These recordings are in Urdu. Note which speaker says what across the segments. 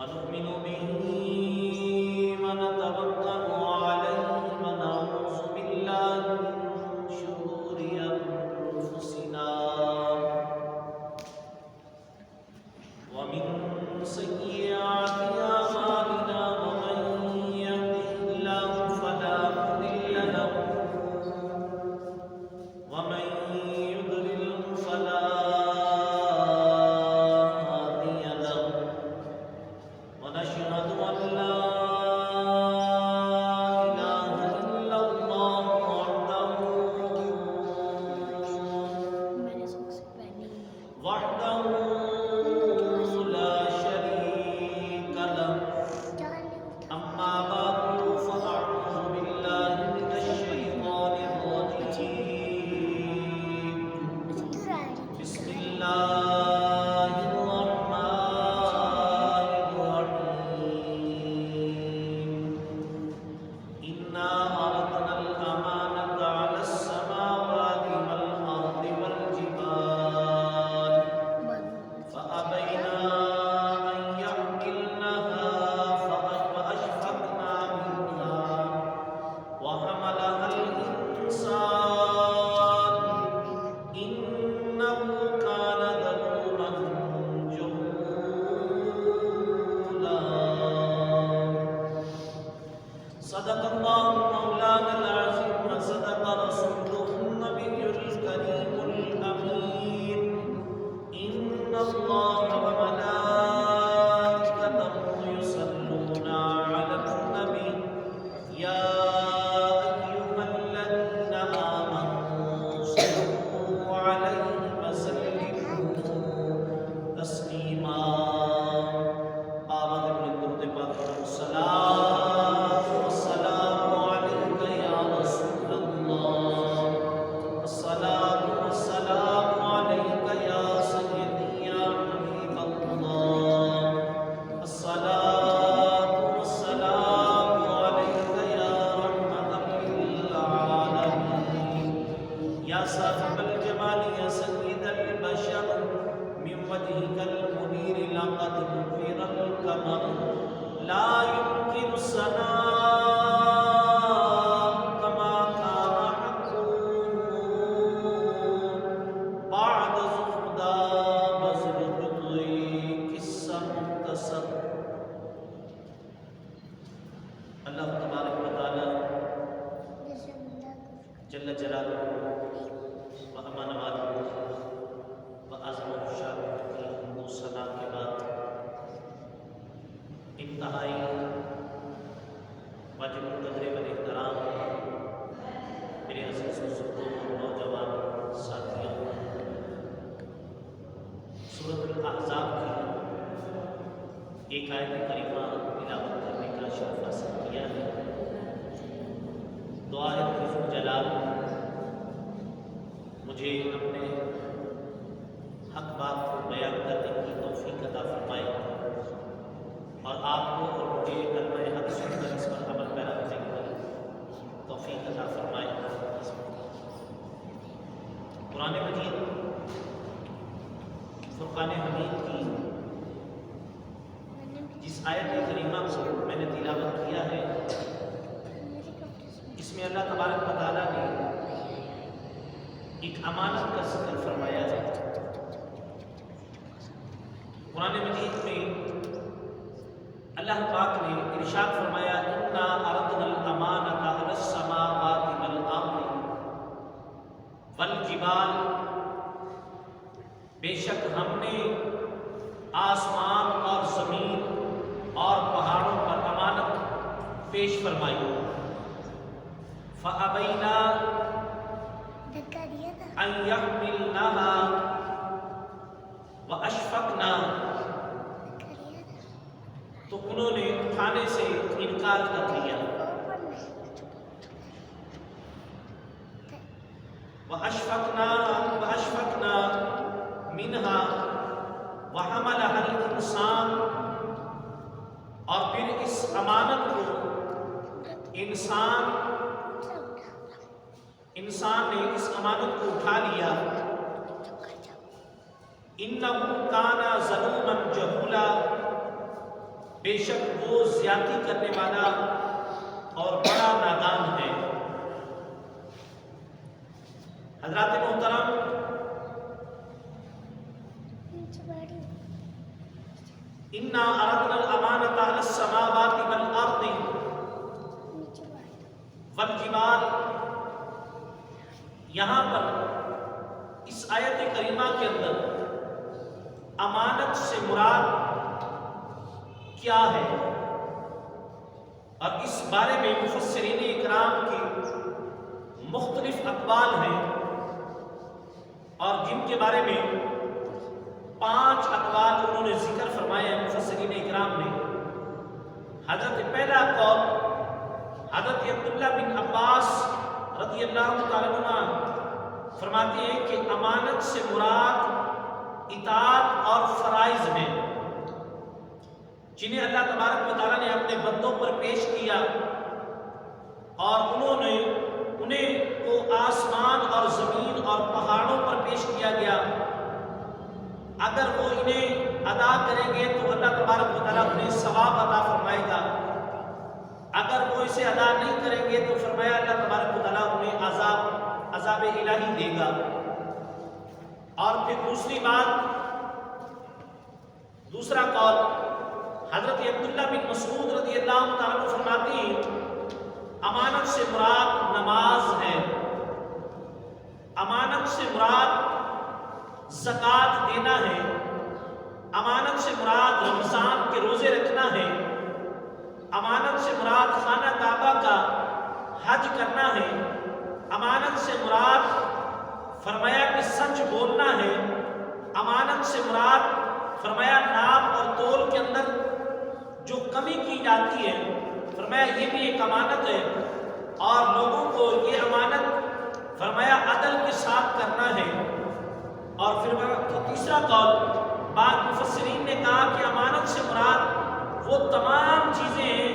Speaker 1: ونؤمن به ونتوكل عليه ونعوذ بالله من شرور أنفسنا ومن سيئات أعمالنا ومن يهده الله فلا مضل له ومن يضلل فلا هادي له ونشهد أن لا إله إلا الله وحده لا شريك له أما بعد فأعوذ بالله من الشيطان الرجيم بسم الله الرحمن الرحيم إنا عرضنا الأمانة على السماوات والأرض والجبال فأبينا أن يحملنها فأشفقنا منها وحملها الإنسان إنه كان ظلوما جهولا صدق الله مولانا العظيم وصدق رسوله النبي الكريم الأمين إن الله وملائكته يصلون على النبي يا أيها الذين آمنوا صلوا عليه وسلموا تسليما آمد من درود پاک الصلاة والسلام عليك يا رسول الله الصلاة والسلام عليك يا سيدي يا حبيب الله الصلاة والسلام عليك يا رحمة للعالمين يا صاحب الجمال يا سيد البشر من وجهك المنير لقد نفر القمر لا يمكن الثناء كما كان حقه بعد زهدا بذل رضيك السمتصر اللہ تبارک و تعالی جل جلالہ و امان والہ و عظمت شان کی حمد و ثنا کے بعد انتہائی واجب القدر والاحترام میرے عزیز بزرگوں اور نوجوان ساتھیوں، سورۃ الاحزاب کی ایک آیت کریمہ تلاوت کرنے کا شرف حاصل کیا ہے۔ دعا ہے کہ ذوالجلال مجھے اپنے حق بات کو بیان کرنے کی توفیق عطا فرمائے اور آپ کو اور مجھے کلمہ حق سن کر اس پر عمل پیرا کرنے کی توفیق عطا فرمائے۔ قرآن مجید فرقان حمید کی جس آیت کریمہ کو میں نے تلاوت کیا ہے، اس میں اللہ تبارک و تعالیٰ نے ایک امانت کا ذکر فرمایا ہے۔ قرآن مجید میں اللہ پاک نے ارشاد فرمایا انا عرضنا الامانۃ علی السماوات والارض والجبال، بے شک ہم نے آسمان اور زمین اور پہاڑوں پر امانت پیش فرمائی۔ فَأَبَيْنَا أَن يَحْمِلْنَهَا وَأَشْفَقْنَا، تو انہوں نے اٹھانے سے انکار کر دیا۔ وَأَشْفَقْنَا مِنْهَا وَحَمَلَهَا الْإِنسَانُ، اور پھر اس امانت کو انسان نے اس امانت کو اٹھا لیا۔ انہو کانا ظلوما جہولا، بے شک وہ زیادتی کرنے والا اور بڑا نادان ہے۔ حضرات محترم، اِنَّا عَرَضْنَا الْأَمَانَةَ عَلَى السَّمَاوَاتِ وَالْأَرْضِ وَالْجِبَالِ، یہاں پر اس آیت کریمہ کے اندر امانت سے مراد کیا ہے، اور اس بارے میں مفسرین اکرام کی مختلف اقوال ہیں، اور جن کے بارے میں 5 اقوال انہوں نے ذکر فرمایا ہے مفسرین اکرام نے۔ حضرت پہلا قول حضرت عبداللہ بن عباس رضی اللہ تعالیٰ عنہ فرماتے ہیں کہ امانت سے مراد اطاعت اور فرائض ہیں، جنہیں اللہ تبارک و تعالیٰ نے اپنے بندوں پر پیش کیا، اور انہیں کو آسمان اور زمین اور پہاڑوں پر پیش کیا گیا۔ اگر وہ انہیں ادا کریں گے تو اللہ تبارک و تعالیٰ انہیں ثواب عطا فرمائے گا، اگر وہ اسے ادا نہیں کریں گے تو فرمایا اللہ تبارک و تعالیٰ انہیں عذاب الہی دے گا۔ اور پھر دوسرا قول حضرت عبداللہ بن مسعود رضی اللہ تعالیٰ عنہ فرماتے ہیں امانت سے مراد نماز ہے، امانت سے مراد زکوٰۃ دینا ہے، امانت سے مراد رمضان کے روزے رکھنا ہے، امانت سے مراد خانہ کعبہ کا حج کرنا ہے، امانت سے مراد فرمایا کہ سچ بولنا ہے، امانت سے مراد فرمایا ناپ اور تول کے اندر جو کمی کی جاتی ہے فرمایا یہ بھی ایک امانت ہے، اور لوگوں کو یہ امانت فرمایا عدل کے ساتھ کرنا ہے۔ اور پھر تیسرا قول بعض مفسرین نے کہا کہ امانت سے مراد وہ تمام چیزیں ہیں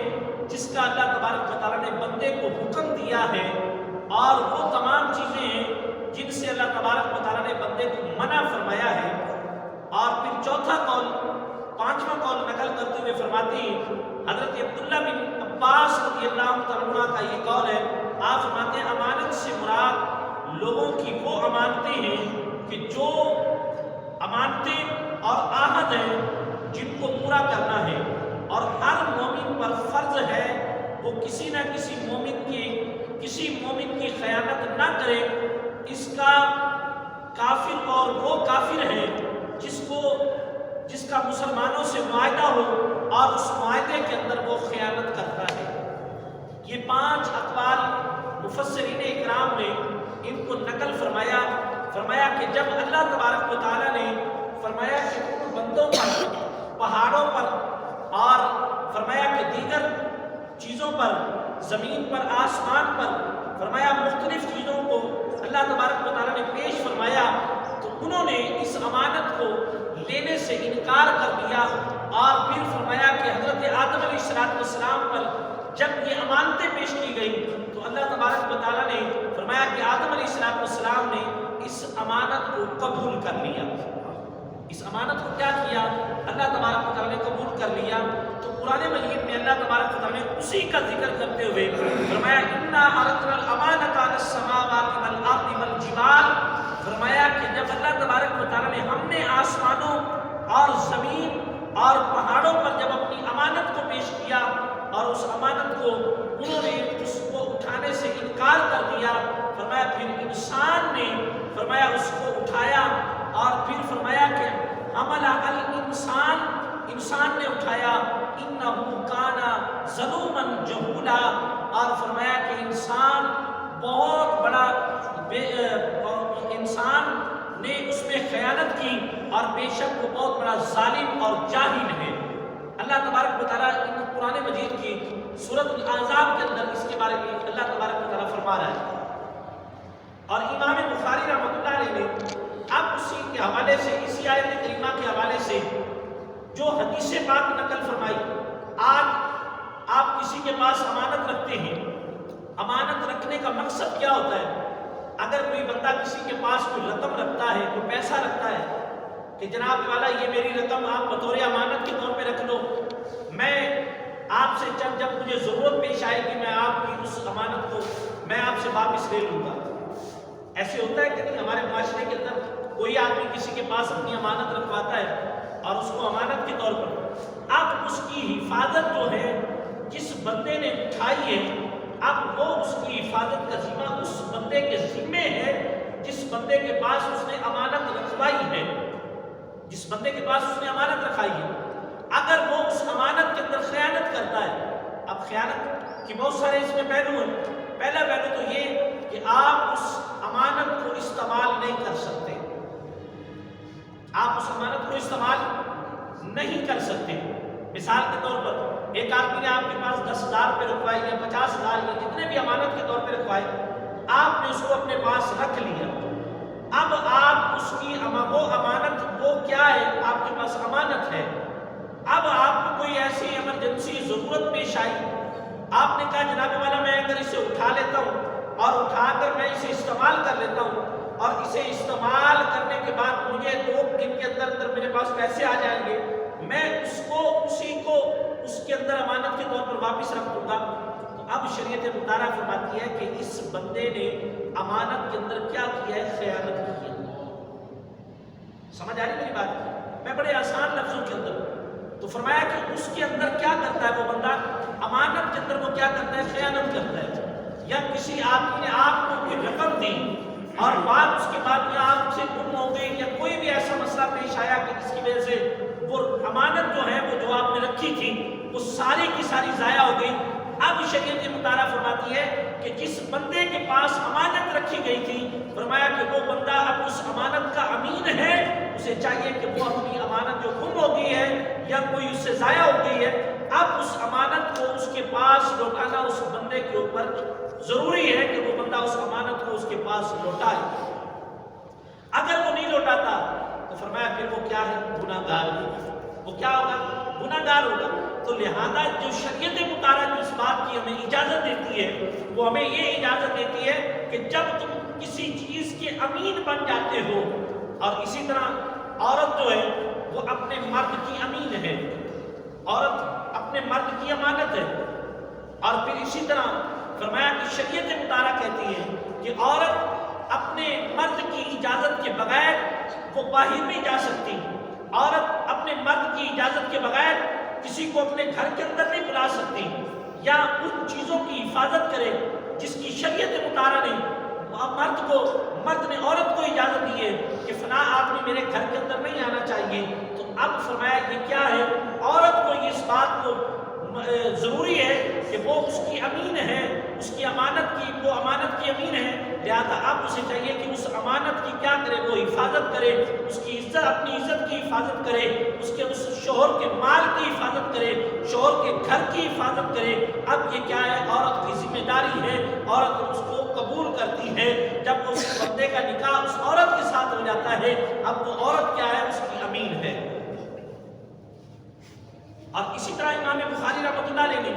Speaker 1: جس کا اللہ تبارک و تعالیٰ نے بندے کو حکم دیا ہے، اور وہ تمام چیزیں ہیں جن سے اللہ تبارک و تعالیٰ نے بندے کو منع فرمایا ہے۔ اور پھر پانچواں قول نقل کرتے ہوئے فرماتے ہیں حضرت عبداللہ بن عباس رضی اللہ عنہ کا یہ قول ہے، آپ فرماتے ہیں امانت سے مراد لوگوں کی وہ امانتیں ہیں کہ جو امانتیں اور عہد ہیں جن کو پورا کرنا ہے، اور ہر مومن پر فرض ہے وہ کسی نہ کسی مومن کی خیانت نہ کرے۔ اس کا کافر اور وہ کافر ہے جس کا مسلمانوں سے معاہدہ ہو اور اس معاہدے کے اندر وہ خیانت کرتا ہے۔ یہ 5 اقوال مفسرین اکرام نے ان کو نقل فرمایا کہ جب اللہ تبارک و تعالیٰ نے فرمایا کہ ان بندوں پر پہاڑوں پر اور فرمایا کہ دیگر چیزوں پر زمین پر آسمان پر فرمایا مختلف چیزوں کو اللہ تبارک و تعالیٰ نے پیش فرمایا، تو انہوں نے اس امانت کو لینے سے انکار کر دیا، اور پھر فرمایا کہ حضرت آدم علیہ السلام پر جب یہ امانتیں پیش کی گئی تو اللہ تبارک و تعالیٰ نے فرمایا کہ آدم علیہ السلام نے اس امانت کو قبول کر لیا۔ اس امانت کو کیا کیا؟ اللہ تبارک و تعالیٰ نے قبول کر لیا۔ تو قرآن مجید میں اللہ تبارک و تعالیٰ نے اسی کا ذکر کرتے ہوئے فرمایا اِنَّا عَرَضْنَا الْأَمَانَةَ عَلَى السَّمَاوَاتِ وَالْأَرْضِ وَالْجِبَالِ، فرمایا کہ جب اللہ تبارک و تعالیٰ نے ہم نے آسمانوں اور زمین اور پہاڑوں پر جب اپنی امانت کو پیش کیا، اور اس امانت کو انہوں نے اس کو اٹھانے سے انکار کر دیا، فرمایا پھر انسان نے فرمایا اس کو اٹھایا، اور پھر فرمایا کہ حمل انسان نے اٹھایا، انہ کان ظلوما جہولا، اور فرمایا کہ انسان بہت بڑا انسان نے اس میں خیانت کی، اور بے شک وہ بہت بڑا ظالم اور جاہل ہے۔ اللہ تبارک و تعالیٰ قرآن مجید کی سورۃ الاحزاب کے اندر اس کے بارے میں اللہ تبارک و تعالیٰ فرما رہا ہے، اور امام بخاری رحمۃ اللہ علیہ نے اب اسی کے حوالے سے، اسی آیت کریمہ کے حوالے سے جو حدیث پاک نقل فرمائی۔ آج آپ کسی کے پاس امانت رکھتے ہیں، امانت رکھنے کا مقصد کیا ہوتا ہے؟ اگر کوئی بندہ کسی کے پاس کوئی رقم رکھتا ہے، کوئی پیسہ رکھتا ہے کہ جناب والا یہ میری رقم آپ بطور امانت کے طور پہ رکھ لو، میں آپ سے جب مجھے ضرورت پیش آئے گی میں آپ کی اس امانت کو میں آپ سے واپس لے لوں گا۔ ایسے ہوتا ہے کہ نہیں؟ ہمارے معاشرے کے اندر کوئی آدمی کسی کے پاس اپنی امانت رکھواتا ہے اور اس کو امانت کے طور پر اب اس کی حفاظت جو ہے جس بندے نے اٹھائی ہے، اب وہ اس کی حفاظت کا ذمہ اس بندے کے ذمے ہے جس بندے کے پاس اس نے امانت رکھوائی ہے، جس بندے کے پاس اس نے امانت رکھائی ہے۔ اگر وہ اس امانت کے اندر خیانت کرتا ہے، اب خیانت کی بہت سارے اس میں پہلو ہیں۔ پہلا پہلو تو یہ کہ آپ اس امانت کو استعمال نہیں کر سکتے، آپ اس امانت کو استعمال نہیں کر سکتے۔ مثال کے طور پر ایک آدمی نے آپ کے پاس 10,000 روپے رکھوائے یا 50,000 یا جتنے بھی امانت کے طور پہ رکھوائے، آپ نے اس کو اپنے پاس رکھ لیا۔ اب آپ اس کی وہ امانت وہ کیا ہے؟ آپ کے پاس امانت ہے۔ اب آپ کو کوئی ایسی ایمرجنسی ضرورت پیش آئی، آپ نے کہا جناب والا میں اگر اسے اٹھا لیتا ہوں اور اٹھا کر میں اسے استعمال کر لیتا ہوں اور اسے استعمال کرنے کے بعد مجھے 2 دن کے اندر میرے پاس پیسے آ جائیں گے، میں اسی کو اس کے اندر امانت کے طور پر واپس رکھ دوں گا۔ تو اب شریعت مطالعہ فرماتی ہے کہ اس بندے نے امانت کے اندر کیا کیا ہے؟ خیانت کی ہے۔ سمجھ آ رہی میری بات؟ میں بڑے آسان لفظوں کے اندر تو فرمایا کہ اس کے اندر کیا کرتا ہے وہ بندہ؟ امانت کے اندر وہ کیا کرتا ہے؟ خیانت کرتا ہے۔ یا کسی آدمی نے آپ کو کوئی رقم دی اور بات اس کے بعد میں آپ سے گم ہو گئی یا کوئی بھی ایسا مسئلہ پیش آیا کہ جس کی وجہ سے وہ امانت جو ہے وہ جو آپ نے رکھی تھی وہ ساری کی ساری ضائع ہو گئی۔ اب شریعت مطالعہ فرماتی ہے کہ جس بندے کے پاس امانت رکھی گئی تھی، فرمایا کہ وہ بندہ اب اس امانت کا امین ہے، اسے چاہیے کہ وہ اپنی امانت جو گم ہو گئی ہے یا کوئی اس سے ضائع ہو گئی ہے، اب اس امانت کو اس کے پاس لوٹانا اس بندے کے اوپر ضروری ہے کہ وہ بندہ اس امانت کو اس کے پاس لوٹائے۔ اگر وہ نہیں لوٹاتا تو فرمایا پھر وہ کیا ہے؟ گناہ گار ہوگا۔ وہ کیا ہوگا؟ گناہ گار ہوگا۔ تو لہذا جو شریعت مطالعہ جو اس بات کی ہمیں اجازت دیتی ہے وہ ہمیں یہ اجازت دیتی ہے کہ جب تم کسی چیز کے امین بن جاتے ہو، اور اسی طرح عورت جو ہے وہ اپنے مرد کی امین ہے، عورت اپنے مرد کی امانت ہے، اور پھر اسی طرح فرمایا کہ شریعت مطالعہ کہتی ہے کہ عورت اپنے مرد کی اجازت کے بغیر وہ باہر نہیں جا سکتی، عورت اپنے مرد کی اجازت کے بغیر کسی کو اپنے گھر کے اندر نہیں بلا سکتی، یا ان چیزوں کی حفاظت کرے جس کی شریعت مطالعہ نے مرد نے عورت کو اجازت دی ہے کہ فلاں آدمی میرے گھر کے اندر نہیں آنا چاہیے۔ تو اب فرمایا یہ کیا ہے؟ عورت کو اس بات کو ضروری ہے کہ وہ اس کی امین ہے، اس کی امانت کی وہ امانت کی امین ہے، لہذا اب اسے چاہیے کہ اس امانت کی کیا کرے؟ وہ حفاظت کرے، اس کی عزت اپنی عزت کی حفاظت کرے، اس شوہر کے مال کی حفاظت کرے، شوہر کے گھر کی حفاظت کرے۔ اب یہ کیا ہے؟ عورت کی ذمہ داری ہے، عورت اس کو قبول کرتی ہے۔ جب اس بندے کا نکاح اس عورت کے ساتھ ہو جاتا ہے، اب وہ عورت کیا ہے؟ اس کی امین ہے۔ اور اسی طرح امام بخاری رحمۃ اللہ علیہ نے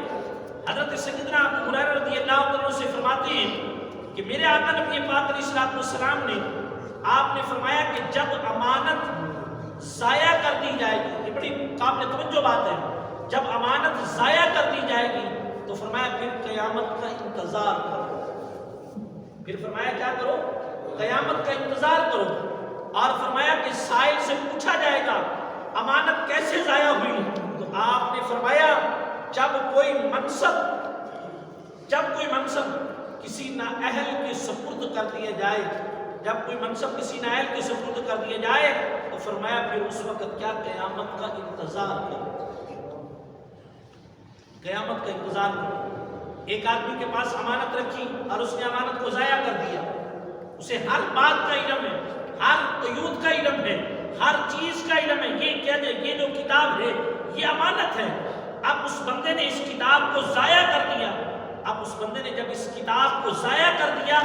Speaker 1: حضرت سیدنا ابو ہریرہ رضی اللہ عنہ سے فرماتے ہیں کہ میرے آقا نبی پاک علیہ الصلوۃ والسلام نے آپ نے فرمایا کہ جب امانت ضائع کر دی جائے گی، یہ بڑی قابل توجہ بات ہے، جب امانت ضائع کر دی جائے گی تو فرمایا پھر قیامت کا انتظار کرو، پھر فرمایا کیا کرو؟ قیامت کا انتظار کرو۔ اور فرمایا کہ سائل سے پوچھا جائے گا امانت کیسے ضائع ہوئی؟ تو آپ نے فرمایا جب کوئی منصب کسی نااہل کے سپرد کر دیا جائے، جب کوئی منصب کسی نااہل کے سپرد کر دیا جائے تو فرمایا پھر اس وقت کیا؟ قیامت کا انتظار کرو، قیامت کا انتظار کرو۔ ایک آدمی کے پاس امانت رکھی اور اس نے امانت کو ضائع کر دیا، اسے ہر بات کا علم ہے، ہر قیود کا علم ہے، ہر چیز کا علم ہے، یہ کیا ہے؟ یہ جو کتاب ہے یہ امانت ہے۔ اب اس بندے نے اس کتاب کو ضائع کر دیا، اب اس بندے نے جب اس کتاب کو ضائع کر دیا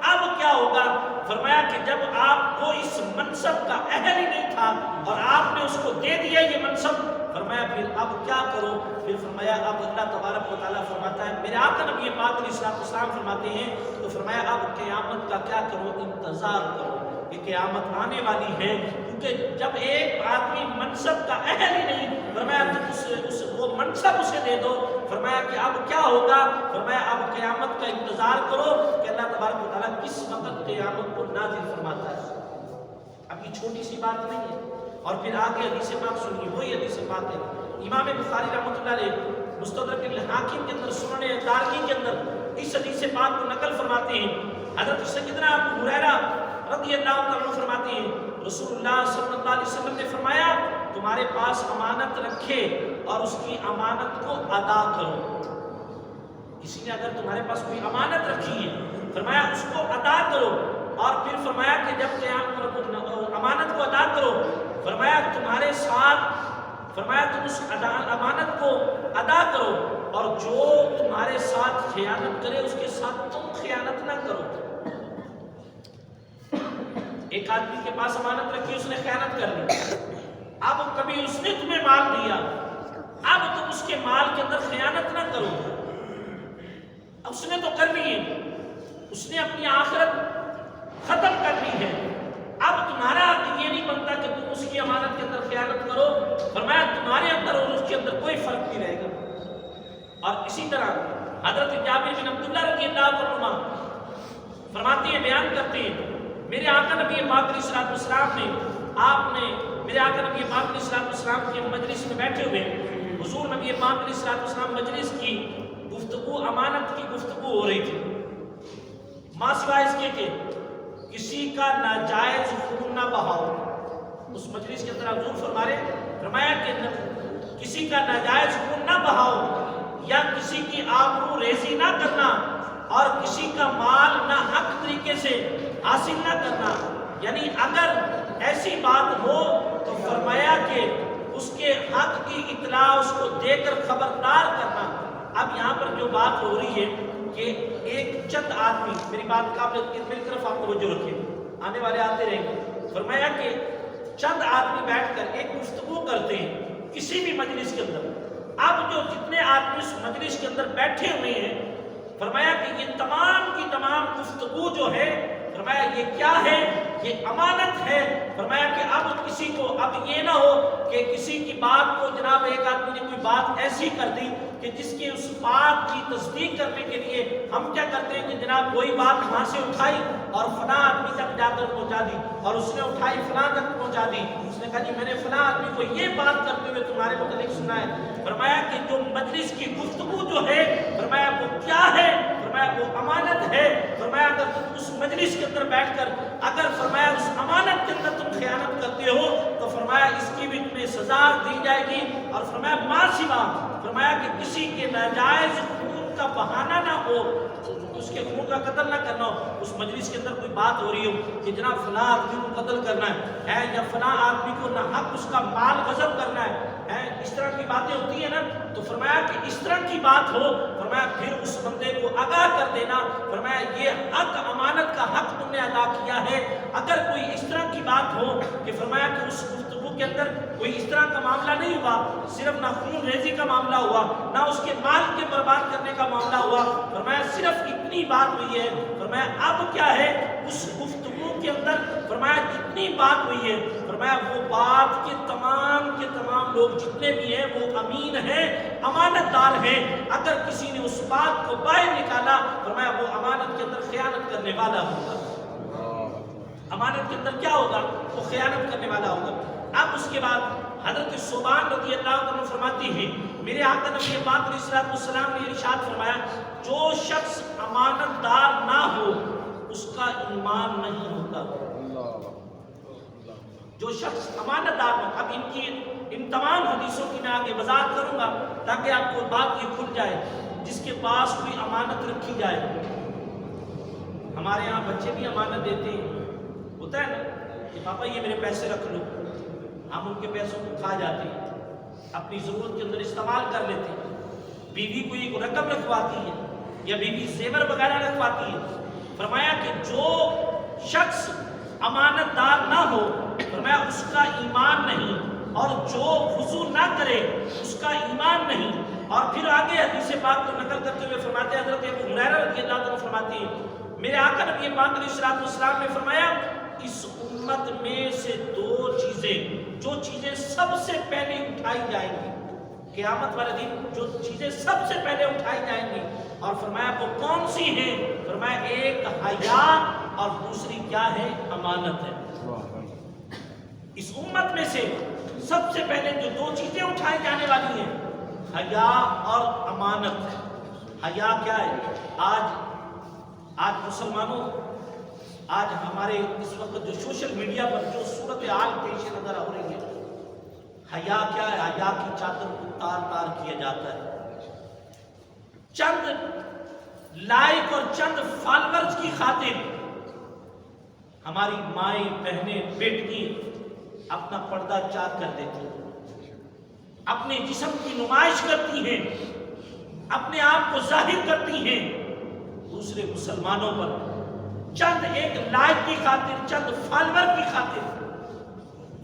Speaker 1: اب کیا ہوگا؟ فرمایا کہ جب آپ کو اس منصب کا اہل ہی نہیں تھا اور آپ نے اس کو دے دیا یہ منصب، فرمایا پھر اب کیا کرو؟ پھر فرمایا اب اللہ تبارک و تعالیٰ فرماتا ہے، میرے آقا نبی پاک علیہ السلام فرماتے ہیں، تو فرمایا اب قیامت کا کیا کرو؟ انتظار کرو، کہ قیامت آنے والی ہے۔ کیونکہ جب ایک آدمی منصب کا اہل ہی نہیں، فرمایا وہ منصب اسے دے دو۔ فرمایا کہ اب کیا ہوگا؟ فرمایا اب قیامت کا انتظار کرو کہ اللہ تبارک و تعالیٰ کس وقت قیامت کو نازل فرماتا ہے۔ اب یہ چھوٹی سی بات نہیں ہے۔ اور پھر آگے حدیث پاک سنیے، وہی حدیث پاک ہے، امام بخاری رحمۃ اللہ علیہ مستدرک الحاکم کے اندر، سنن دارمی کے اندر اس حدیث پاک کو نقل فرماتے ہیں۔ حضرت سیدنا ابو ہریرہ رضی اللہ عنہ فرماتے ہیں رسول اللہ صلی اللہ علیہ وسلم نے فرمایا تمہارے پاس امانت رکھے اور اس کی امانت کو ادا کرو۔ کسی نے اگر تمہارے پاس کوئی امانت رکھی ہے، فرمایا اس کو ادا کرو۔ اور پھر فرمایا کہ جب امانت کو ادا کرو، فرمایا تمہارے ساتھ، فرمایا تم اس امانت کو ادا کرو اور جو تمہارے ساتھ خیانت کرے اس کے ساتھ تم خیانت نہ کرو۔ ایک آدمی کے پاس امانت رکھی، اس نے خیانت کر لی، اب کبھی اس نے تمہیں مال دیا، اب تم اس کے مال کے اندر خیانت نہ کرو۔ اس نے تو کر لی ہے، اس نے اپنی آخرت ختم کر لی ہے، اب تمہارا یہ نہیں بنتا کہ تم اس کی امانت کے اندر خیانت کرو۔ فرمایا تمہارے اندر اور اس کے اندر کوئی فرق نہیں رہے گا۔ اور اسی طرح حضرت جابر بن عبداللہ رضی اللہ عنہ فرماتے ہیں، بیان کرتے ہیں، میرے آقا نبی پاک علیہ الصلوۃ والسلام نے، آپ نے میرے آقا نبی پاک علیہ الصلوۃ والسلام کی مجلس میں بیٹھے ہوئے، حضور نبی پاک علیہ الصلوۃ والسلام مجلس کی گفتگو، امانت کی گفتگو ہو رہی تھی، ماں سوائے اس کے کہ کسی کا ناجائز خون نہ بہاؤ۔ اس مجلس کے اندر حضور فرمایا کہ کسی کا ناجائز خون نہ بہاؤ، یا کسی کی آبرو ریزی نہ کرنا، اور کسی کا مال نہ حق طریقے سے حاصل نہ کرنا۔ یعنی اگر ایسی بات ہو تو فرمایا کہ اس کے حق کی اطلاع اس کو دے کر خبردار کرنا۔ اب یہاں پر جو بات ہو رہی ہے کہ ایک چند آدمی، میری بات قابل میری طرف آپ توجہ رکھیں، آنے والے آتے رہیں گے، فرمایا کہ چند آدمی بیٹھ کر ایک گفتگو کرتے ہیں کسی بھی مجلس کے اندر۔ اب جو جتنے آدمی اس مجلس کے اندر بیٹھے ہوئے ہیں، فرمایا کہ یہ تمام کی تمام گفتگو جو ہے، فرمایا یہ کیا ہے؟ یہ امانت ہے۔ فرمایا کہ اب کسی کو اب یہ نہ ہو کہ کسی کی بات کو، جناب ایک آدمی نے کوئی بات ایسی کر دی کہ جس کی اس بات کی تصدیق کرنے کے لیے ہم کیا کرتے ہیں کہ جناب کوئی بات وہاں سے اٹھائی اور فلاں آدمی تک جا کر پہنچا دی، اور اس نے اٹھائی فلاں تک پہنچا دی، اس نے کہا جی میں نے فلاں آدمی کو یہ بات کرتے ہوئے تمہارے متعلق سنا ہے۔ فرمایا کہ جو مجلس کی گفتگو جو ہے، فرمایا وہ کیا ہے؟ فرمایا وہ امانت ہے۔ فرمایا اگر تم اس مجلس کے اندر بیٹھ کر اگر فرمایا اس امانت کے اندر تم خیانت کرتے ہو تو فرمایا اس کی بھی تمہیں سزا دی جائے گی۔ اور فرمایا ما سوا، فرمایا کہ کسی کے ناجائز خون کا بہانہ نہ ہو، اس کے خون کا قتل نہ کرنا ہو۔ اس مجلس کے اندر کوئی بات ہو رہی ہو کہ جناب فلاں آدمی کو قتل کرنا ہے، یا فلاں آدمی کو نہ حق اس کا مال غصب کرنا ہے، اس طرح کی باتیں ہوتی ہیں نا، تو فرمایا کہ اس طرح کی بات ہو، فرمایا پھر اس بندے کو آگاہ کر دینا۔ فرمایا یہ حق، امانت کا حق تم نے ادا کیا ہے۔ اگر کوئی اس طرح کی بات ہو کہ فرمایا کہ اس گفتگو کے اندر کوئی اس طرح کا معاملہ نہیں ہوا، صرف نہ خون ریزی کا معاملہ ہوا، نہ اس کے مال کے برباد کرنے کا معاملہ ہوا، فرمایا صرف اتنی بات ہوئی ہے، فرمایا اب کیا ہے اس گفتگو کے اندر، فرمایا جتنی بات ہوئی ہے، فرمایا وہ بات کے تمام لوگ جتنے بھی ہیں وہ امین ہیں، امانت دار ہیں۔ اگر کسی نے اس بات کو باہر نکالا، فرمایا وہ امانت کے اندر خیانت کرنے والا ہوگا۔ امانت کے اندر کیا ہوگا؟ وہ خیانت کرنے والا ہوگا۔ اب اس کے بعد حضرت ثوبان رضی اللہ عنہ فرماتی ہے، میرے آقا نبی پاک علیہ الصلوۃ والسلام نے ارشاد فرمایا، جو شخص امانت دار نہ ہو اس کا ایمان نہیں ہوتا۔ جو شخص امانت دار ہو، اب ان تمام حدیثوں کی میں آگے وضاحت کروں گا تاکہ آپ کو بات یہ کھل جائے۔ جس کے پاس کوئی امانت رکھی جائے، ہمارے یہاں بچے بھی امانت دیتے ہیں، ہوتا ہے نا کہ پاپا یہ میرے پیسے رکھ لو، ہم ان کے پیسوں کو کھا جاتے ہیں، اپنی ضرورت کے اندر استعمال کر لیتے ہیں۔ بیوی کو ایک رقم رکھواتی ہے یا بیوی زیور وغیرہ رکھواتی ہے، فرمایا کہ جو شخص امانت دار نہ ہو، فرمایا اس کا ایمان نہیں، اور جو وضو نہ کرے اس کا ایمان نہیں۔ اور پھر آگے حدیث پاک کو نقل کرتے ہوئے فرماتے ہیں، حضرت ابو ہریرہ رضی اللہ عنہ فرماتے ہیں، میرے آقا نبی پاک علیہ الصلوۃ والسلام نے فرمایا، اس امت میں سے دو چیزیں، جو چیزیں سب سے پہلے اٹھائی جائیں گی، قیامت والے دن جو چیزیں سب سے پہلے اٹھائی جائیں گی، اور فرمایا وہ کون سی ہیں؟ فرمایا ایک حیا اور دوسری کیا ہے؟ امانت ہے۔ اس امت میں سے سب سے پہلے جو دو چیزیں اٹھائی جانے والی ہیں، حیا اور امانت۔ حیا کیا ہے؟ آج مسلمانوں، آج ہمارے اس وقت جو سوشل میڈیا پر جو صورتحال پیش نظر ہو رہی ہے، حیا کیا ہے؟ حیا کی چادر کو تار تار کیا جاتا ہے، چند لائک اور چند فالورز کی خاطر ہماری مائیں، بہنیں، بیٹی اپنا پردہ چاک کر دیتی ہیں، اپنے جسم کی نمائش کرتی ہیں، اپنے آپ کو ظاہر کرتی ہیں دوسرے مسلمانوں پر، چند ایک لائک کی خاطر، چند فالور کی خاطر۔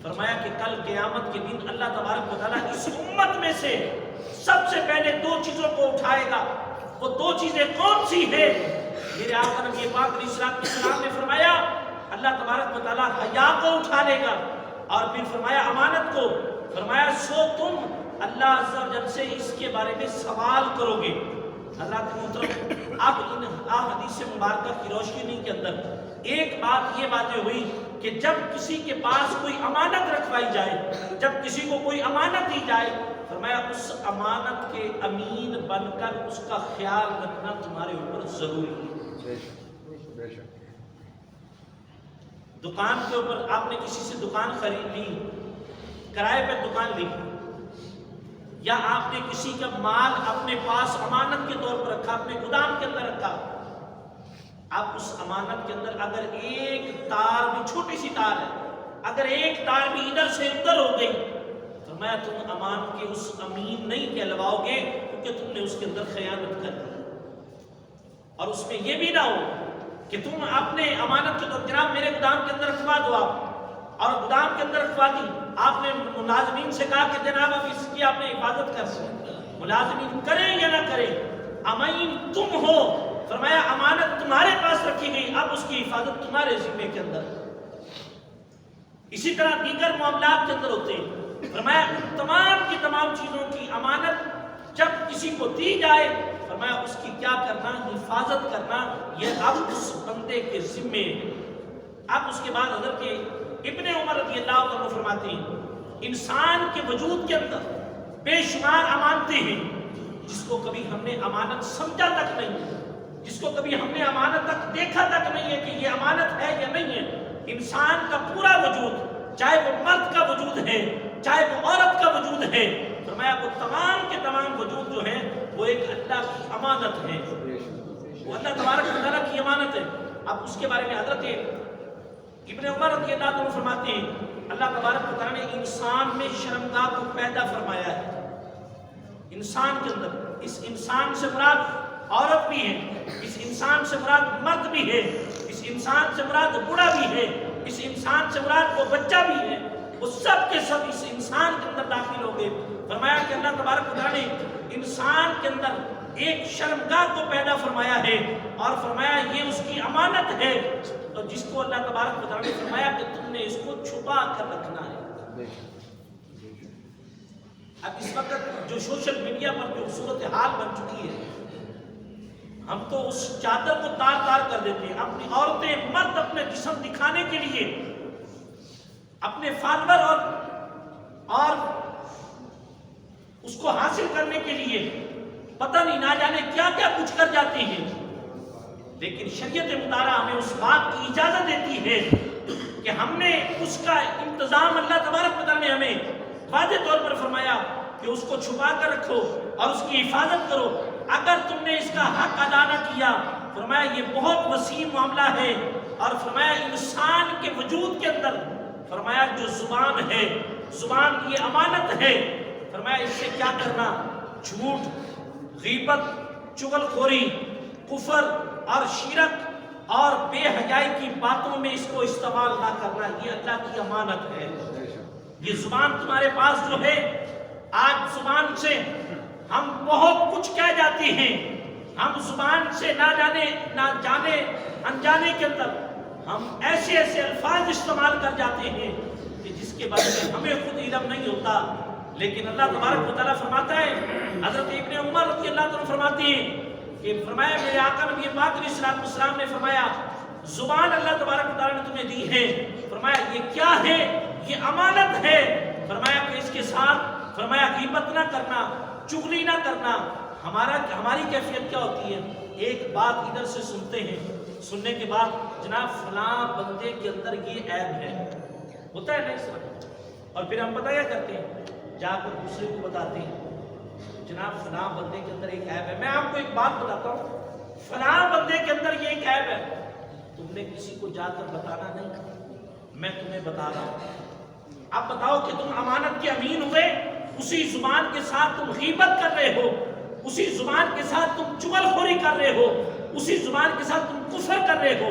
Speaker 1: فرمایا کہ کل قیامت کے دن اللہ تبارک و تعالیٰ اس امت میں سے سب سے پہلے دو چیزوں کو اٹھائے گا۔ وہ دو چیزیں کون سی ہیں؟ میرے آقا نبی پاک علیہ السلام نے فرمایا اللہ تبارک و تعالیٰ حیا کو اٹھا لے گا، اور پھر فرمایا امانت کو۔ فرمایا سو تم اللہ عز و جل سے اس کے بارے میں سوال کرو گے۔ حضرات محترم، اب ان حدیث مبارکہ کی روشنی کے اندر ایک بات یہ واضح ہوئی کہ جب کسی کے پاس کوئی امانت رکھوائی جائے، جب کسی کو کوئی امانت دی جائے، فرمایا اس امانت کے امین بن کر اس کا خیال رکھنا تمہارے اوپر ضروری ہے۔ دکان کے اوپر آپ نے کسی سے دکان خرید لی، کرائے پہ دکان لی، یا آپ نے کسی کا مال اپنے پاس امانت کے طور پر رکھا، اپنے گودام کے اندر رکھا، آپ اس امانت کے اندر اگر ایک تار بھی، چھوٹی سی تار ہے، اگر ایک تار بھی ادھر سے ادھر ہو گئی، فرمایا تم امان کے اس امین نہیں کہلواؤ گے، کیونکہ تم نے اس کے اندر خیانت کر دی۔ اور اس میں یہ بھی نہ ہو کہ تم اپنے امانت کے طور، جناب میرے گودام کے اندر رکھوا دو آپ، اور گودام کے اندر رکھوا دی، آپ نے ملازمین سے کہا کہ جناب اب اس کی آپ نے حفاظت کر سکتے، ملازمین کریں یا نہ کریں، امین تم ہو۔ فرمایا امانت تمہارے پاس رکھی گئی، اب اس کی حفاظت تمہارے ذمے کے اندر۔ اسی طرح دیگر معاملات کے اندر ہوتے ہیں۔ فرمایا تمام کی تمام چیزوں کی امانت جب کسی کو دی جائے، فرمایا اس کی کیا کرنا؟ حفاظت کرنا، یہ اب اس بندے کے ذمے ہے۔ اب اس کے بعد حضرت ابن عمر رضی اللہ عنہ فرماتے ہیں انسان کے وجود کے اندر بے شمار امانتیں ہیں، جس کو کبھی ہم نے امانت سمجھا تک نہیں، جس کو کبھی ہم نے امانت تک دیکھا تک نہیں ہے کہ یہ امانت ہے یا نہیں ہے۔ انسان کا پورا وجود، چاہے وہ مرد کا وجود ہے، چاہے وہ عورت کا وجود ہے، فرمایا وہ تمام کے تمام وجود جو ہیں وہ ایک اللہ کی امانت ہے، وہ اللہ تبارک و تعالیٰ کی امانت ہے۔ اب اس کے بارے میں حضرت ابن عمر رضی اللہ عنہ فرماتے ہیں اللہ تبارک و تعالیٰ نے انسان میں شرمگاہ کو پیدا فرمایا ہے۔ انسان کے اندر، اس انسان سے مراد عورت بھی ہے، اس انسان سے مراد مرد بھی ہے، اس انسان سے مراد بوڑھا بھی ہے، اس انسان سے مراد وہ بچہ بھی ہے، وہ سب کے سب اس انسان کے اندر داخل ہو گئے۔ فرمایا کہ اللہ تبارک و تعالیٰ نے انسان کے اندر ایک شرمگاہ کو پیدا فرمایا ہے، اور فرمایا یہ اس کی امانت ہے، اور جس کو اللہ تبارک و تعالیٰ نے فرمایا کہ تم نے اس کو چھپا کر رکھنا ہے۔ اب اس وقت جو سوشل میڈیا پر جو صورتحال بن چکی ہے، ہم تو اس چادر کو تار تار کر دیتے ہیں، اپنی عورتیں، مرد اپنے جسم دکھانے کے لیے، اپنے فالوور اور اس کو حاصل کرنے کے لیے پتہ نہیں نہ جانے کیا کیا کچھ کر جاتے ہیں۔ لیکن شریعت مطالعہ ہمیں اس بات کی اجازت دیتی ہے کہ ہم نے اس کا انتظام، اللہ تبارک و تعالیٰ نے ہمیں واضح طور پر فرمایا کہ اس کو چھپا کر رکھو اور اس کی حفاظت کرو۔ اگر تم نے اس کا حق ادا نہ کیا، فرمایا یہ بہت وسیع معاملہ ہے، اور فرمایا انسان کے وجود کے اندر، فرمایا جو زبان ہے، زبان یہ امانت ہے، فرمایا اس سے کیا کرنا؟ جھوٹ، غیبت، چغل خوری، کفر اور شرک اور بے حیائی کی باتوں میں اس کو استعمال نہ کرنا، یہ اللہ کی امانت ہے۔ یہ زبان تمہارے پاس جو ہے، آج زبان سے ہم بہت کچھ کہہ جاتے ہیں، ہم زبان سے نہ جانے انجانے کے اندر ہم ایسے الفاظ استعمال کر جاتے ہیں کہ جس کے بارے میں ہمیں خود علم نہیں ہوتا، لیکن اللہ تبارک و تعالیٰ فرماتا ہے، حضرت ابن عمر رضی اللہ عنہ فرماتے ہیں کہ فرمایا میرے آقا نبی پاک علیہ السلام نے فرمایا زبان اللہ تبارک و تعالیٰ نے تمہیں دی ہے، فرمایا یہ کیا ہے؟ یہ امانت ہے، فرمایا کہ اس کے ساتھ فرمایا غیبت نہ کرنا، چغلی نہ کرنا۔ ہماری کیفیت کیا ہوتی ہے؟ ایک بات ادھر سے سنتے ہیں، سننے کے بعد جناب فلاں بندے کے اندر یہ عیب ہے، ہوتا ہے نہیں سر؟ اور پھر ہم پتہ کیا کرتے ہیں؟ جا کر دوسرے کو بتاتے ہیں جناب فلاں بندے کے اندر ایک عیب ہے۔ میں آپ کو ایک بات بتاتا ہوں، فلاں بندے کے اندر یہ ایک عیب ہے، تم نے کسی کو جا کر بتانا نہیں، میں تمہیں بتا رہا ہوں۔ اب بتاؤ کہ تم امانت کے امین ہوئے، اسی زبان کے ساتھ تم غیبت کر رہے ہو، اسی زبان کے ساتھ تم چغل خوری کر رہے ہو، اسی زبان کے ساتھ تم کفر کر رہے ہو۔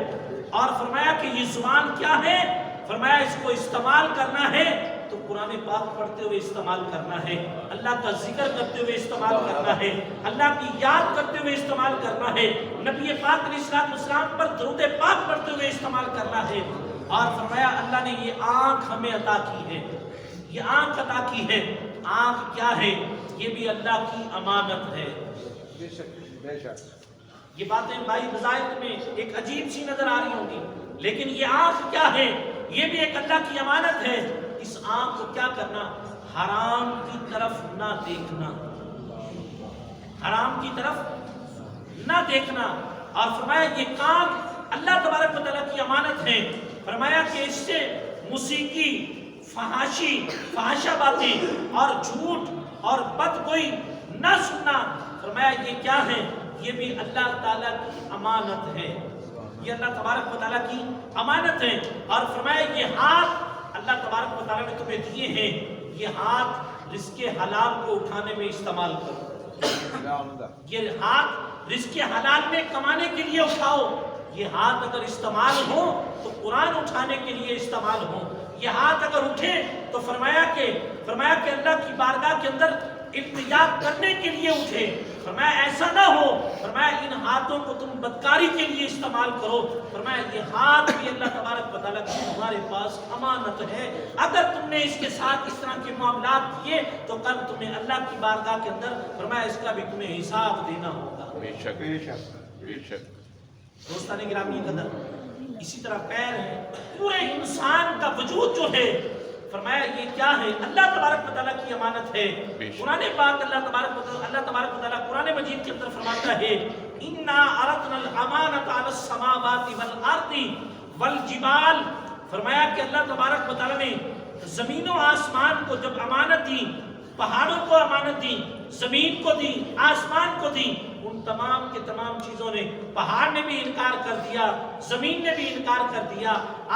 Speaker 1: اور فرمایا کہ یہ زبان کیا ہے؟ فرمایا اس کو استعمال کرنا ہے تو قرآن پاک پڑھتے ہوئے استعمال کرنا ہے، اللہ کا ذکر کرتے ہوئے استعمال کرنا ہے، اللہ کی یاد کرتے ہوئے استعمال کرنا ہے، نبی پاک علیہ السلام پر درود پاک پڑھتے ہوئے استعمال کرنا ہے۔ اور فرمایا اللہ نے یہ آنکھ ہمیں عطا کی ہے، یہ آنکھ عطا کی ہے۔ آنکھ کیا ہے؟ یہ بھی اللہ کی امانت ہے۔
Speaker 2: بے شک بے شک۔
Speaker 1: یہ باتیں بھائی بظاہر میں ایک عجیب سی نظر آ رہی ہوں گی، لیکن یہ آنکھ کیا ہے؟ یہ بھی ایک اللہ کی امانت ہے۔ اس آنکھ کو کیا کرنا؟ حرام کی طرف نہ دیکھنا، حرام کی طرف نہ دیکھنا۔ اور فرمایا یہ کان اللہ تبارک و تعالیٰ کی امانت ہے، فرمایا کہ اس سے موسیقی، فحاشی، فحاشہ باتیں اور جھوٹ اور بد گوئی نہ سننا، فرمایا یہ کیا ہے؟ یہ بھی اللہ تعالیٰ کی امانت ہے، یہ اللہ تبارک و تعالیٰ کی امانت ہے۔ اور فرمایا یہ ہاتھ اللہ تبارک و تعالیٰ نے تمہیں دیے ہیں، یہ ہاتھ رزق حلال کو اٹھانے میں استعمال کرو، یہ ہاتھ رزق حلال میں کمانے کے لیے اٹھاؤ۔ یہ ہاتھ اگر استعمال ہو تو قرآن اٹھانے کے لیے استعمال ہو، یہ ہاتھ اگر اٹھے تو فرمایا کہ اللہ کی بارگاہ کے اندر التجا کرنے کے لیے اٹھے۔ فرمایا ایسا نہ ہو، فرمایا ان ہاتھوں کو تم بدکاری کے لیے استعمال کرو۔ فرمایا یہ ہاتھ بھی اللہ تبارک و تعالیٰ کی تمہارے پاس امانت ہے، اگر تم نے اس کے ساتھ اس طرح کے معاملات کیے تو کل تمہیں اللہ کی بارگاہ کے اندر فرمایا اس کا بھی تمہیں حساب دینا ہوگا۔
Speaker 2: بے شک بے شک بے شک۔
Speaker 1: دوستان گرامی قدر، اسی طرح پیر ہے، پورے انسان کا وجود جو ہے، فرمایا یہ کیا ہے؟ اللہ تبارک و تعالیٰ کی امانت ہے۔ قرآن پاک اللہ تبارک و تعالیٰ قرآن مجید کے اندر فرماتا ہے اِنَّا عَرَضْنَا الْأَمَانَةَ عَلَى السَّمَاوَاتِ وَالْأَرْضِ وَالْجِبَالِ، فرمایا کہ اللہ تبارک و تعالیٰ نے زمین و آسمان کو جب امانت دی، پہاڑوں کو امانت دی، زمین کو دی، آسمان کو دی، ان تمام کے تمام چیزوں نے، پہاڑ نے بھی انکار کر دیا، زمین نے بھی انکار کر دیا،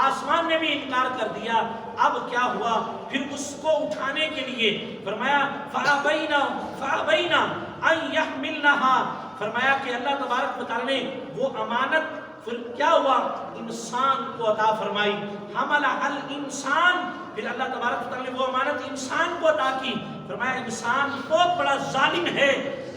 Speaker 1: آسمان نے بھی انکار کر دیا۔ اب کیا ہوا؟ پھر اس کو اٹھانے کے لیے فرمایا فَأَبَيْنَا أَن يَحْمِلْنَهَا، فرمایا کہ اللہ تبارک و تعالیٰ نے وہ امانت پھر کیا ہوا؟ انسان کو عطا فرمائی، حَمَلَهَا الْإِنسان، پھر اللہ تبارک و تعالیٰ نے وہ امانت انسان کو عطا کی۔ فرمایا انسان بہت بڑا ظالم ہے،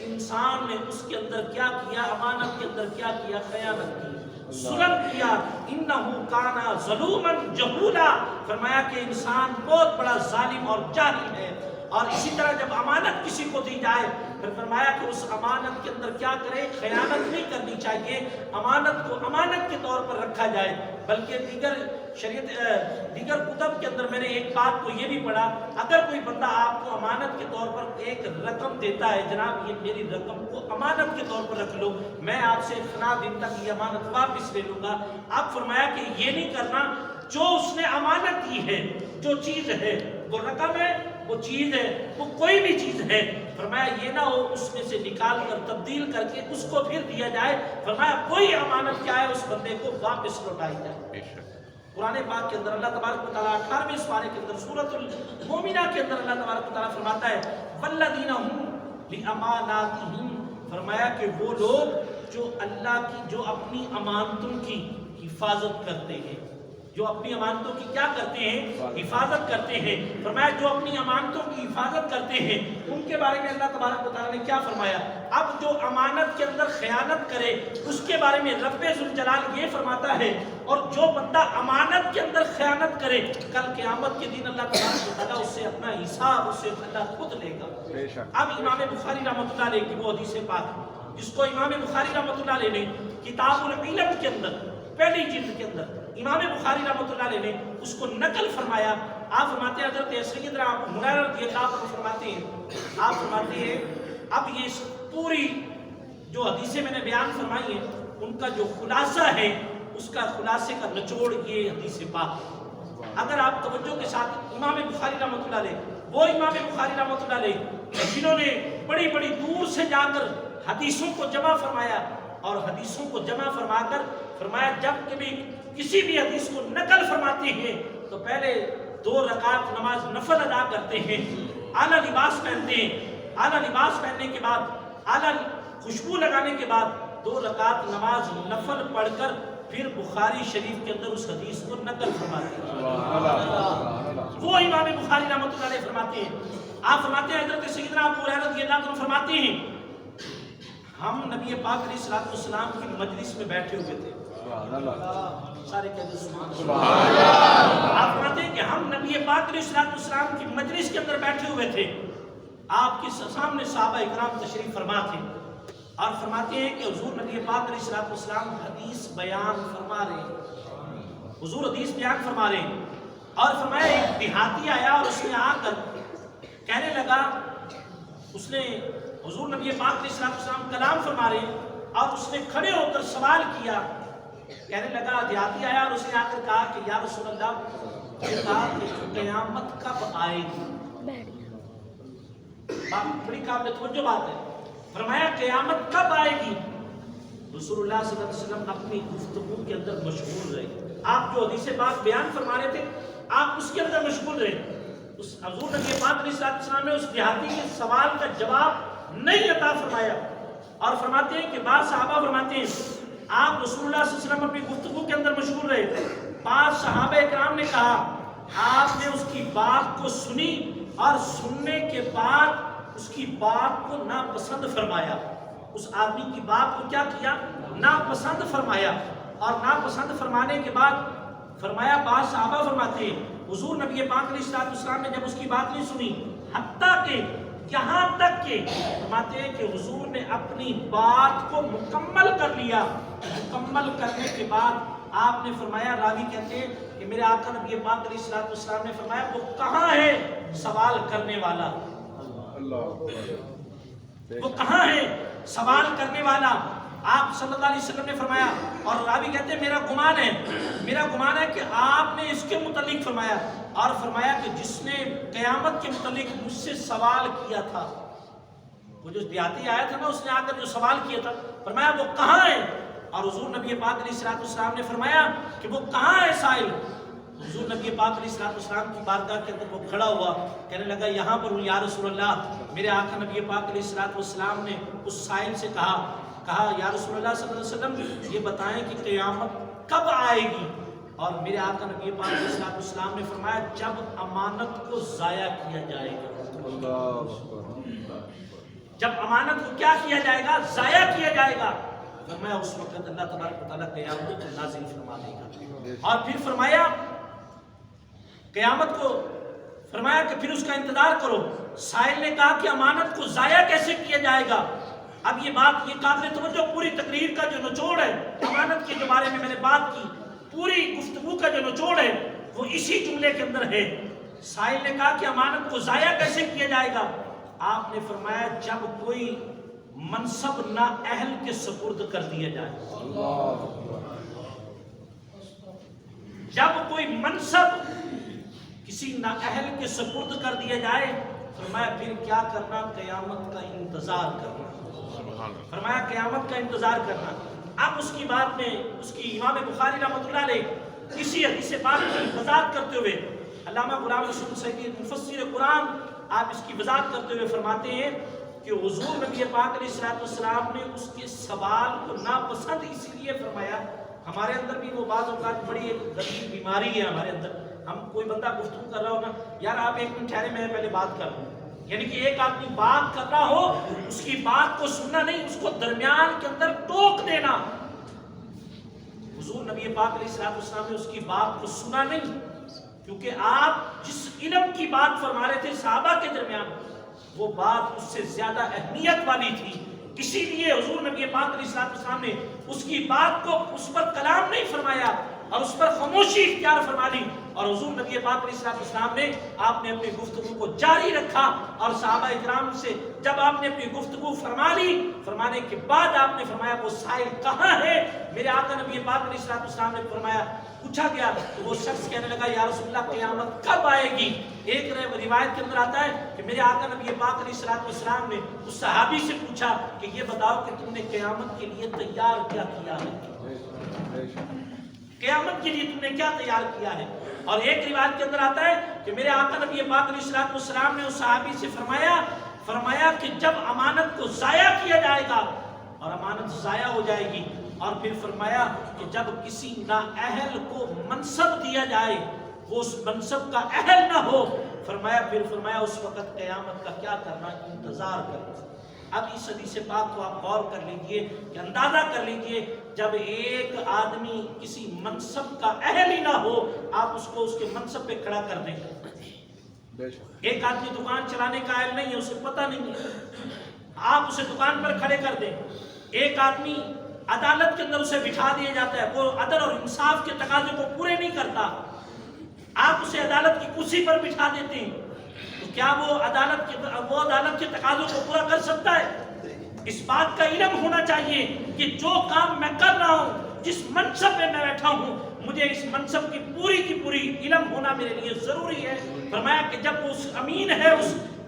Speaker 1: انسان نے اس کے اندر کیا کیا؟ امانت کے اندر کیا کیا؟ خیانت کی، ظلم کیا۔ انہو کانا ظلوما جہولا، فرمایا کہ انسان بہت بڑا ظالم اور جاہل ہے۔ اور اسی طرح جب امانت کسی کو دی جائے پھر فرمایا کہ اس امانت کے اندر کیا کرے؟ خیانت نہیں کرنی چاہیے، امانت کو امانت کے طور پر رکھا جائے۔ بلکہ دیگر کتب کے اندر میں نے ایک بات کو یہ بھی پڑھا، اگر کوئی بندہ آپ کو امانت کے طور پر ایک رقم دیتا ہے، جناب یہ میری رقم کو امانت کے طور پر رکھ لو، میں آپ سے اتنا دن تک یہ امانت واپس لے لوں گا، اب فرمایا کہ یہ نہیں کرنا، جو اس نے امانت دی ہے، جو چیز ہے، وہ رقم ہے، وہ چیز ہے، وہ کوئی بھی چیز ہے، فرمایا یہ نہ ہو اس میں سے نکال کر تبدیل کر کے اس کو پھر دیا جائے، فرمایا کوئی امانت کیا ہے اس بندے کو واپس لوٹائی جائے۔ قرآن پاک کے اندر اللہ تبارک و تعالیٰ 18ویں سپارے کے اندر سورۃ المومنہ کے اندر اللہ تبارک و تعالیٰ فرماتا ہے وَالَّذِينَ هُمْ لِأَمَانَاتِهِمْ، فرمایا کہ وہ لوگ جو اللہ کی جو اپنی امانتوں کی حفاظت کرتے ہیں، جو اپنی امانتوں کی کیا کرتے ہیں؟ حفاظت کرتے ہیں۔ فرمایا جو اپنی امانتوں کی حفاظت کرتے ہیں ان کے بارے میں اللہ تبارک و تعالیٰ نے کیا فرمایا؟ اب جو امانت کے اندر خیانت کرے اس کے بارے میں رب ذوالجلال یہ فرماتا ہے، اور جو بندہ امانت کے اندر خیانت کرے کل قیامت کے دن اللہ تبارک و تعالیٰ اس سے اپنا حساب اس سے اللہ خود لے گا۔ اب امام بخاری رحمۃ اللہ علیہ کی وہ حدیث پاک جس کو امام بخاری رحمۃ اللہ علیہ نے کتاب العلم کے اندر پہلی جلد کے اندر امام بخاری رحمۃ اللہ علیہ نے اس کو نقل فرمایا۔ آپ فرماتے ہیں حضرت سیدنا ہریرہ رضی اللہ عنہ فرماتے ہیں، آپ فرماتے ہیں اب یہ پوری جو حدیثیں میں نے بیان فرمائی ہیں ان کا جو خلاصہ ہے اس کا خلاصے کا نچوڑ یہ حدیث پاک۔ اگر آپ توجہ کے ساتھ امام بخاری رحمۃ اللہ علیہ، وہ امام بخاری رحمۃ اللہ علیہ جنہوں نے بڑی بڑی دور سے جا کر حدیثوں کو جمع فرمایا، اور حدیثوں کو جمع فرما کر فرمایا جب کبھی کسی بھی حدیث کو نقل فرماتے ہیں تو پہلے 2 رکعت نماز نفل ادا کرتے ہیں، اعلیٰ لباس پہنتے ہیں، اعلیٰ لباس پہننے کے بعد اعلیٰ خوشبو لگانے کے بعد 2 رکعت نماز نفل پڑھ کر پھر بخاری شریف کے اندر اس حدیث کو نقل فرماتے ہیں۔ وہ امام بخاری رحمۃ اللہ علیہ فرماتے ہیں، آپ فرماتے ہیں حضرت سیدنا ابو ہریرہ رضی اللہ عنہ فرماتے ہیں ہم نبی پاک علیہ الصلوۃ والسلام کی مجلس میں بیٹھے ہوئے تھے، سارے کہتے سبحان اللہ۔ آپ فرماتے ہیں کہ ہم نبی پاک علیہ الصلوۃ والسلام کی مجلس کے اندر بیٹھے ہوئے تھے، آپ کے سامنے صحابہ اکرام تشریف فرما تھے، اور فرماتے ہیں کہ حضور نبی پاک علیہ الصلوۃ والسلام حدیث بیان فرما رہے ہیں، حضور حدیث بیان فرما رہے ہیں، اور فرمایا ایک دیہاتی آیا اور اس نے آ کر کہنے لگا، اس نے حضور نبی پاک علیہ الصلوۃ والسلام کلام فرما رہے ہیں اور اس نے کھڑے ہو کر سوال کیا، کہنے لگا، دیہاتی آیا اور اس نے آ کر کہا کہ یا رسول اللہ یہ کہا کہ قیامت کب آئے گی؟ بڑی قابل توجہ بات ہے، فرمایا قیامت کب آئے گی؟ رسول اللہ صلی اللہ علیہ وسلم اپنی گفتگو کے اندر مشغول رہے، آپ جو حدیث پاک بیان فرما رہے تھے آپ اس کے اندر مشغول رہے۔ اس حضور نبی پاک علیہ السلام نے اس دیہاتی کے سوال کا جواب نہیں عطا فرمایا، اور فرماتے ہیں کہ بعض صحابہ فرماتے ہیں آپ رسول اللہ صلی اللہ علیہ وسلم اپنی گفتگو کے اندر مشغول رہے، بعض صحابہ اکرام نے کہا آپ نے اس کی بات کو سنی اور سننے کے بعد اس کی بات کو ناپسند فرمایا، اس آدمی کی بات کو کیا کیا؟ ناپسند فرمایا، اور ناپسند فرمانے کے بعد فرمایا بعض صحابہ فرماتے ہیں حضور نبی پاک علیہ السلام نے جب اس کی بات نہیں سنی، حتیٰ کہ یہاں تک کہ فرماتے ہیں کہ حضور نے اپنی بات کو مکمل کر لیا، مکمل کرنے کے بعد آپ نے فرمایا، راوی کہتے ہیں کہ میرے آقا نبی پاک علیہ السلام نے فرمایا وہ کہاں ہے سوال کرنے والا؟ وہ کہاں ہے سوال کرنے والا؟ آپ صلی اللہ علیہ وسلم نے فرمایا، اور راوی کہتے ہیں میرا گمان ہے کہ آپ نے اس کے متعلق فرمایا، اور فرمایا کہ جس نے قیامت کے متعلق مجھ سے سوال کیا تھا، وہ جو دیہاتی آیا تھا نا، اس نے آ کر جو سوال کیا تھا، فرمایا وہ کہاں ہے؟ اور حضور نبی پاک علیہ السلام نے فرمایا کہ وہ کہاں ہے سائل؟ حضور نبی پاک علیہ السلام کی بارگاہ کے اندر وہ کھڑا ہوا، کہنے لگا یہاں پر ہوں یا رسول اللہ۔ میرے آقا نبی پاک علیہ السلام نے اس سائل سے کہا یا رسول اللہ صلی اللہ علیہ وسلم یہ بتائیں کہ قیامت کب آئے گی؟ اور میرے آقا نبی پاک علیہ السلام نے فرمایا جب امانت کو ضائع کیا جائے گا، جب امانت کو کیا کیا جائے گا؟ ضائع کیا جائے گا، فرمایا اس وقت اللہ تبارک و تعالیٰ قیامت کو نازل فرما دے گا۔ اور پھر فرمایا قیامت کو فرمایا کہ پھر اس کا انتظار کرو۔ سائل نے کہا کہ امانت کو ضائع کیسے کیا جائے گا؟ اب یہ بات یہ قابل توجہ پوری تقریر کا جو نچوڑ ہے، امانت کے جو بارے میں نے بات کی، پوری گفتگو کا جو نچوڑ ہے وہ اسی جملے کے اندر ہے۔ سائل نے کہا کہ امانت کو ضائع کیسے کیا جائے گا؟ آپ نے فرمایا جب کوئی منصب نااہل کے سپرد کر دیا جائے، جب کوئی منصب کسی نااہل کے سپرد کر دیا جائے، فرمایا پھر کیا کرنا؟ قیامت کا انتظار کرنا، فرمایا قیامت کا انتظار کرنا۔ اب اس کی بات میں اس کی امام بخاری رحمۃ اللہ علیہ اسی حدیث پاک کی وضاحت کرتے ہوئے، علامہ غلام رسول سعید مفسر قرآن، آپ اس کی وضاحت کرتے ہوئے فرماتے ہیں کہ حضور نبی پاک علیہ السلام نے اس کے سوال کو ناپسند اسی لیے فرمایا، ہمارے اندر بھی وہ بعض اوقات بڑی ایک گندی بیماری ہے ہمارے اندر. ہم کوئی بندہ گفتگو کر رہا ہو نا, یار آپ ایک منٹ ٹھہرے میں پہلے بات کر لوں. یعنی کہ ایک آدمی بات کر رہا ہو, اس کی بات کو سننا نہیں, اس کو درمیان کے اندر ٹوک دینا. حضور نبی پاک علیہ الصلوۃ والسلام نے اس کی بات کو سنا نہیں, کیونکہ آپ جس علم کی بات فرما رہے تھے صحابہ کے درمیان, وہ بات اس سے زیادہ اہمیت والی تھی. اسی لیے حضور نبی پاک علیہ الصلوۃ والسلام نے اس کی بات کو, اس پر کلام نہیں فرمایا اور اس پر خاموشی اختیار فرما لی. اور حضور نبی پاک علیہ الصلوۃ والسلام نے آپ نے اپنی گفتگو کو جاری رکھا, اور صحابہ اکرام سے جب آپ نے اپنی گفتگو فرما لی, فرمانے کے بعد آپ نے فرمایا وہ سائل کہاں ہے. میرے آقا نبی پاک علیہ الصلوۃ والسلام نے فرمایا, پوچھا گیا تو وہ شخص کہنے لگا یا رسول اللہ قیامت کب آئے گی. ایک روایت کے اندر آتا ہے کہ میرے آقا نبی پاک علیہ الصلوۃ والسلام نے اس صحابی سے پوچھا کہ یہ بتاؤ کہ تم نے قیامت کے لیے تیار کیا کیا ہے, قیامت کے لیے تم نے کیا تیار کیا ہے. اور ایک روایت کے اندر آتا ہے کہ میرے آقا نبی پاک علیہ الصلوۃ والسلام نے اس صحابی سے فرمایا کہ جب امانت کو ضائع کیا جائے گا, اور امانت ضائع ہو جائے گی, اور پھر فرمایا کہ جب کسی نااہل کو منصب دیا جائے, وہ اس منصب کا اہل نہ ہو, فرمایا اس وقت قیامت کا کیا کرنا, انتظار کرنا. اب اس حدیث پاک کو آپ غور کر لیجئے کہ اندازہ کر لیجئے, جب ایک آدمی کسی منصب کا اہل ہی نہ ہو, آپ اس کو اس کے منصب پہ کھڑا کر دیں. ایک آدمی دکان چلانے کا اہل نہیں ہے, اسے پتہ نہیں ہے, آپ اسے دکان پر کھڑے کر دیں. ایک آدمی عدالت کے اندر اسے بٹھا دیا جاتا ہے, وہ عدل اور انصاف کے تقاضے کو پورے نہیں کرتا, آپ اسے عدالت کی کرسی پر بٹھا دیتے ہیں, تو کیا وہ عدالت کے تقاضوں کو پورا کر سکتا ہے؟ اس بات کا علم ہونا چاہیے کہ جو کام میں کر رہا ہوں, جس منصب پہ میں بیٹھا ہوں, مجھے اس منصب کی پوری علم ہونا میرے لیے ضروری ہے. فرمایا کہ جب وہ اس امین ہے,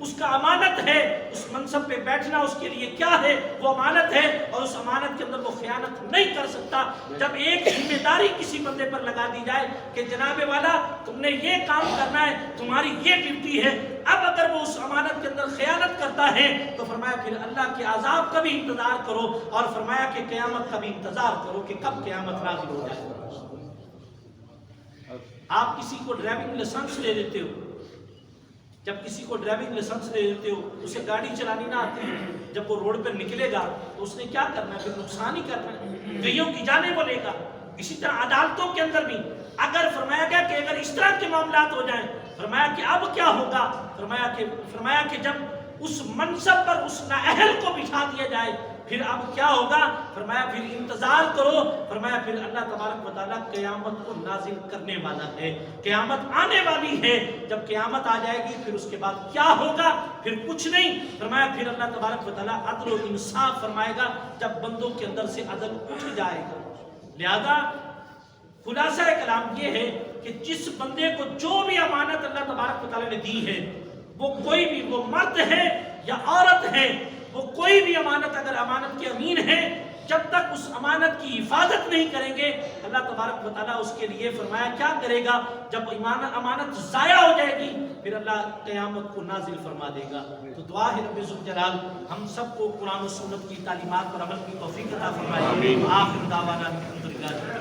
Speaker 1: اس کا امانت ہے, اس منصب پہ بیٹھنا اس کے لیے کیا ہے, وہ امانت ہے, اور اس امانت کے اندر وہ خیانت نہیں کر سکتا. جب ایک ذمہ داری کسی بندے پر لگا دی جائے کہ جناب والا تم نے یہ کام کرنا ہے, تمہاری یہ ڈیوٹی ہے, اب اگر وہ اس امانت کے اندر خیانت کرتا ہے تو فرمایا پھر اللہ کے عذاب کا بھی انتظار کرو, اور فرمایا کہ قیامت کا بھی انتظار کرو کہ کب قیامت نازل ہو جائے. آپ کسی کو ڈرائیونگ لائسنس دے دیتے ہو, جب کسی کو ڈرائیونگ لائسنس دے دیتے ہو, اسے گاڑی چلانی نہ آتی, جب وہ روڈ پر نکلے گا تو اس نے کیا کرنا ہے, پھر نقصان ہی کرنا ہے, کئیوں کی جانیں وہ لے گا. اسی طرح عدالتوں کے اندر بھی اگر فرمایا گیا کہ اگر اس طرح کے معاملات ہو جائیں, فرمایا کہ اب کیا ہوگا, فرمایا کہ جب اس منصب پر اس نااہل کو بٹھا دیا جائے, پھر اب کیا ہوگا, فرمایا پھر انتظار کرو, فرمایا پھر اللہ تبارک و تعالیٰ قیامت کو نازل کرنے والا ہے, قیامت آنے والی ہے. جب قیامت آ جائے گی پھر اس کے بعد کیا ہوگا, پھر کچھ نہیں. فرمایا پھر اللہ تبارک و تعالیٰ عدل و انصاف فرمائے گا جب بندوں کے اندر سے عدل اٹھ جائے گا. لہذا خلاصہ کلام یہ ہے کہ جس بندے کو جو بھی امانت اللہ تبارک و تعالیٰ نے دی ہے, وہ کوئی بھی, وہ مرد ہے یا عورت ہے, وہ کوئی بھی امانت اگر امانت کے امین ہے, جب تک اس امانت کی حفاظت نہیں کریں گے, اللہ تبارک و تعالیٰ اس کے لیے فرمایا کیا کرے گا, جب امانت ضائع ہو جائے گی پھر اللہ قیامت کو نازل فرما دے گا. تو دعا ہے رب ذوالجلال ہم سب کو قرآن و سنت کی تعلیمات پر عمل کی توفیق عطا فرمائے. آخر دعوانا الحمدللہ.